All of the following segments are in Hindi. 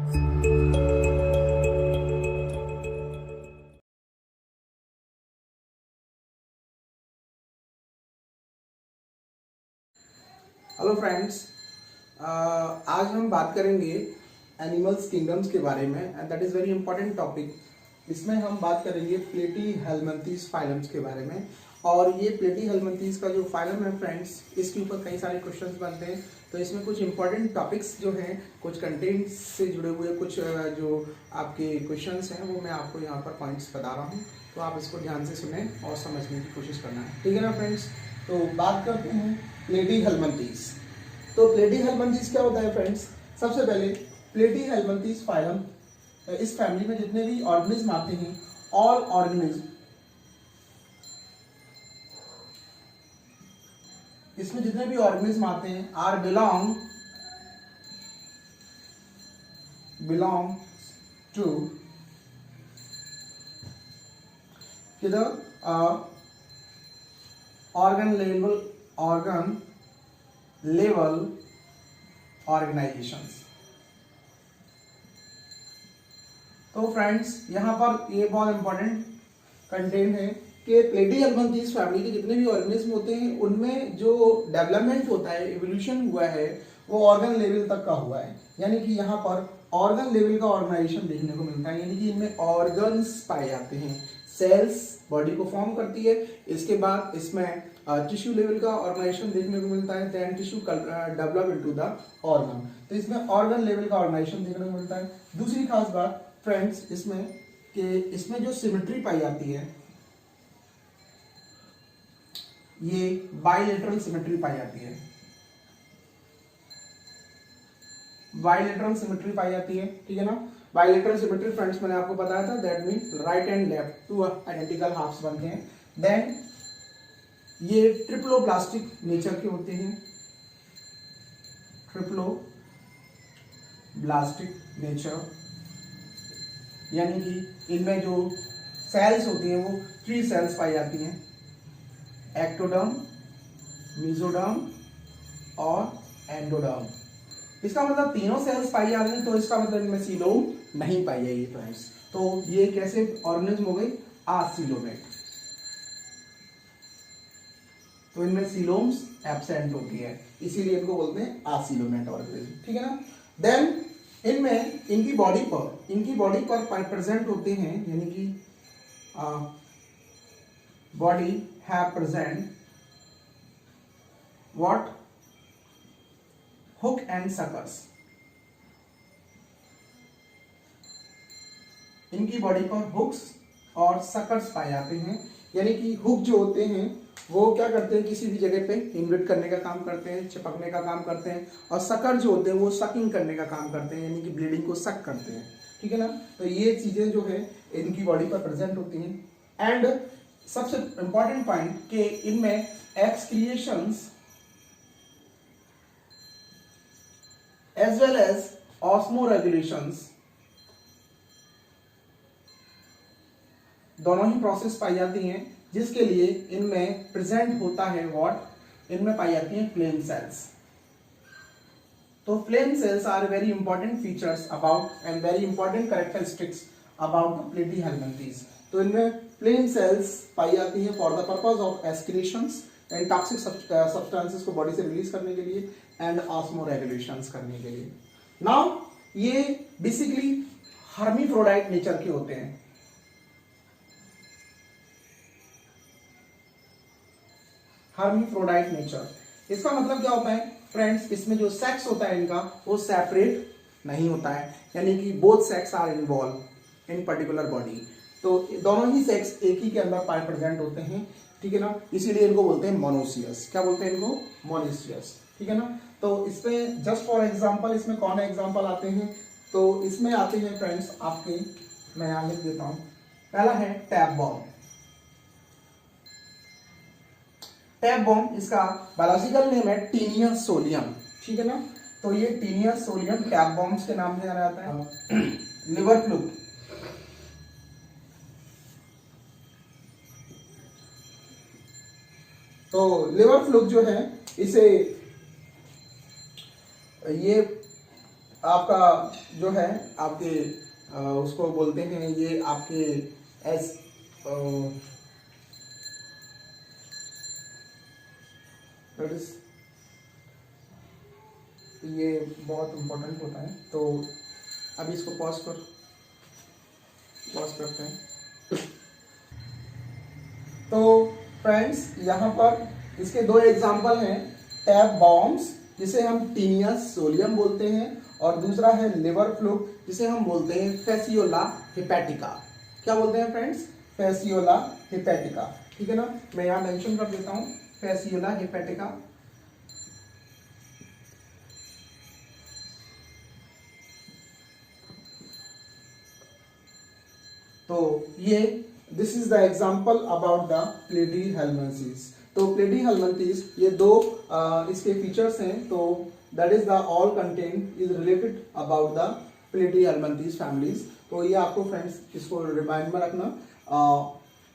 हेलो फ्रेंड्स, आज हम बात करेंगे एनिमल्स किंगडम्स के बारे में and that is very important topic. इसमें हम बात करेंगे प्लेटीहेल्मिन्थीज फाइलम्स के बारे में। और ये प्लेटीहेल्मिन्थीज का जो फाइलम है फ्रेंड्स, इसके ऊपर कई सारे क्वेश्चंस बनते हैं। तो इसमें कुछ इंपॉर्टेंट टॉपिक्स जो हैं, कुछ कंटेंट से जुड़े हुए कुछ जो आपके क्वेश्चंस हैं, वो मैं आपको यहाँ पर पॉइंट्स बता रहा हूँ। तो आप इसको ध्यान से सुने और समझने की कोशिश करना है, ठीक है ना फ्रेंड्स। तो बात करते हैं प्लेटीहेल्मिन्थीज। तो प्लेटीहेल्मिन्थीज क्या होता है फ्रेंड्स? सबसे पहले प्लेटीहेल्मिन्थीज फाइलम, इस फैमिली में जितने भी ऑर्गेनिज्म आते हैं, ऑल ऑर्गेनिज्म, इसमें जितने भी ऑर्गेनिज्म आते हैं आर बिलोंग टू किधर ऑर्गन लेवल ऑर्गेनाइजेशंस। तो फ्रेंड्स यहाँ पर ये बहुत इंपॉर्टेंट कंटेंट है कि प्लेटीहेल्मिन्थीज फैमिली के जितने भी ऑर्गेनिज्म होते हैं, उनमें जो डेवलपमेंट होता है, इवोल्यूशन हुआ है, वो ऑर्गन लेवल तक का हुआ है। यानी कि यहाँ पर ऑर्गन लेवल का ऑर्गेनाइजेशन देखने को मिलता है। यानी कि इनमें ऑर्गन्स पाए जाते हैं, सेल्स बॉडी को फॉर्म करती है। इसके बाद इसमें टिश्यू लेवल का ऑर्गेनाइजेशन देखने को मिलता है। Then tissue develop into the organ. तो इसमें ऑर्गन लेवल का ऑर्गेनाइजेशन देखने को मिलता है। दूसरी खास बात फ्रेंड्स इसमें कि इसमें जो सिमेट्री पाई जाती है, ये बाइलेटरल सिमेट्री पाई जाती है। बाइलेटरल सिमेट्री पाई जाती है, ठीक है ना। बाइलेटरल सिमेट्री फ्रेंड्स मैंने आपको बताया था, that mean right and left two identical halves बनते हैं। देन ये ट्रिप्लोब्लास्टिक नेचर के होते हैं, ट्रिप्लोब्लास्टिक नेचर, यानी कि इनमें जो सेल्स होती हैं वो 3 सेल्स पाई जाती हैं, एक्टोडर्म, मेसोडर्म और एंडोडर्म। इसका मतलब तीनों सेल्स पाई जा रही हैं, तो इसका मतलब इनमें सीलोम नहीं पाई जाएगी फ्रेंड्स। तो ये कैसे ऑर्गेनिज्म हो गई? आसीलोमेट। तो इनमें सीलोम्स एब्सेंट होती है, इसीलिए इनको बोलते हैं आसीलोमेट ऑर्गेनिज्म, ठीक है ना। देन इनमें इनकी बॉडी पर प्रेजेंट होते हैं, यानी कि body have present what? Hook and suckers. इनकी बॉडी पर हुक्स और सकर्स पाए जाते हैं। यानी कि हुक जो होते हैं वो क्या करते हैं, किसी भी जगह पे इन्वेट करने का काम करते हैं, चिपकने का काम करते हैं। और सकर जो होते हैं वो सकिंग करने का काम करते हैं, यानी कि ब्लीडिंग को सक करते हैं, ठीक है ना। तो ये चीजें जो है इनकी बॉडी पर प्रेजेंट होती हैं। एंड सबसे इंपॉर्टेंट पॉइंट कि इनमें एक्सक्रिएशंस as well as osmoregulations दोनों ही प्रोसेस पाई जाती हैं, जिसके लिए इनमें प्रेजेंट होता है व्हाट? इनमें पाई जाती हैं फ्लेम सेल्स। तो flame cells are very important features about and very important characteristics about the platyhelminthes. तो इनमें फ्लेम सेल्स पाई जाती हैं for the purpose of excretions and toxic substances को बॉडी से रिलीज करने के लिए एंड ऑस्मोरेगुलेशंस करने के लिए। नाउ ये बेसिकली हर्मीफ्रोडाइट नेचर के होते हैं। हर्मीफ्रोडाइट नेचर, इसका मतलब क्या होता है फ्रेंड्स? इसमें जो सेक्स होता है इनका वो सेपरेट नहीं होता है, यानी कि both sex are involve in particular body. तो दोनों ही सेक्स एक ही के अंदर प्रेजेंट होते हैं, ठीक है ना। इसीलिए इनको बोलते हैं मोनोसियस। क्या बोलते हैं इनको? मोनोसियस, ठीक है ना। तो इसमें जस्ट फॉर एग्जांपल इसमें कौन एग्जांपल आते हैं? तो इसमें आते हैं फ्रेंड्स आपके, मैं यहां लिख देता हूं। पहला है टैपवर्म। टैपवर्म, इसका बायोलॉजिकल नेम है टीनिया सोलियम, ठीक है ना। तो ये टीनिया सोलियम टैपवर्म्स के नाम से जाना जाता है। लिवर फ्लूक, तो लिवर फ्लूक जो है इसे ये आपका जो है आपके उसको बोलते हैं ये आपके एस दैट इज ये बहुत इम्पोर्टेंट होता है। तो अभी इसको पॉज करते हैं। तो फ्रेंड्स यहाँ पर इसके दो एग्जाम्पल हैं, टैप बाउंस जिसे हम टीनिया सोलियम बोलते हैं और दूसरा है लिवर फ्लूक जिसे हम बोलते हैं फैसियोला हेपेटिका। क्या बोलते हैं फ्रेंड्स? Fasciola hepatica. ठीक है ना, मैं यहाँ मेंशन कर देता हूँ फैसियोला हेपेटिका। तो ये this is the example about the platyhelminthes. तो प्लेटीहेल्मिन्थेस ये दो इसके फीचर्स हैं। तो that is the all content is related about the Platyhelminthes families. तो ये आपको फ्रेंड्स इसको रिमाइंड में रखना।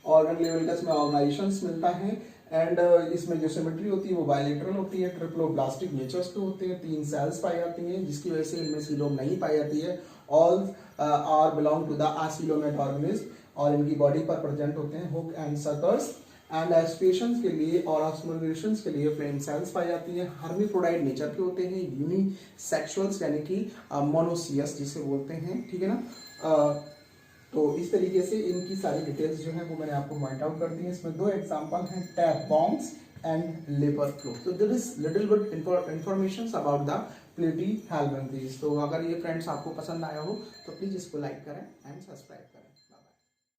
ऑर्गन लेवल का इसमें ऑर्गेनाइजेशंस मिलता है एंड इसमें जो सिमेट्री होती है वो बायलेटरल होती है, ट्रिप्लोब्लास्टिक नेचर्स के होते हैं, 3 सेल्स पाई जाती हैं जिसकी वजह से इनमें सीलोम नहीं पाई जाती है। All are belong to the acoelomate organism और इनकी बॉडी पर प्रेजेंट होते हैं hook and circles and aspirations के लिए और ऑस्मोलेशंस के लिए फ्लेम सेल्स पाई जाती हैं। हर्मीफ्रोडाइट नेचर के होते हैं, यूनिसेक्सुअल्स यानी कि मोनोसियस जिसे बोलते हैं। ठीक है ना, तो इस तरीके से इनकी सारी डिटेल्स जो है वो मैंने आपको पॉइंट आउट कर दी है। इसमें दो एग्जांपल हैं, tap bounce and liver fluke. तो there is little bit information about the platyhelminthes. तो अगर ये फ्रेंड्स आपको पसंद आया हो तो प्लीज इसको लाइक करें एंड सब्सक्राइब करें।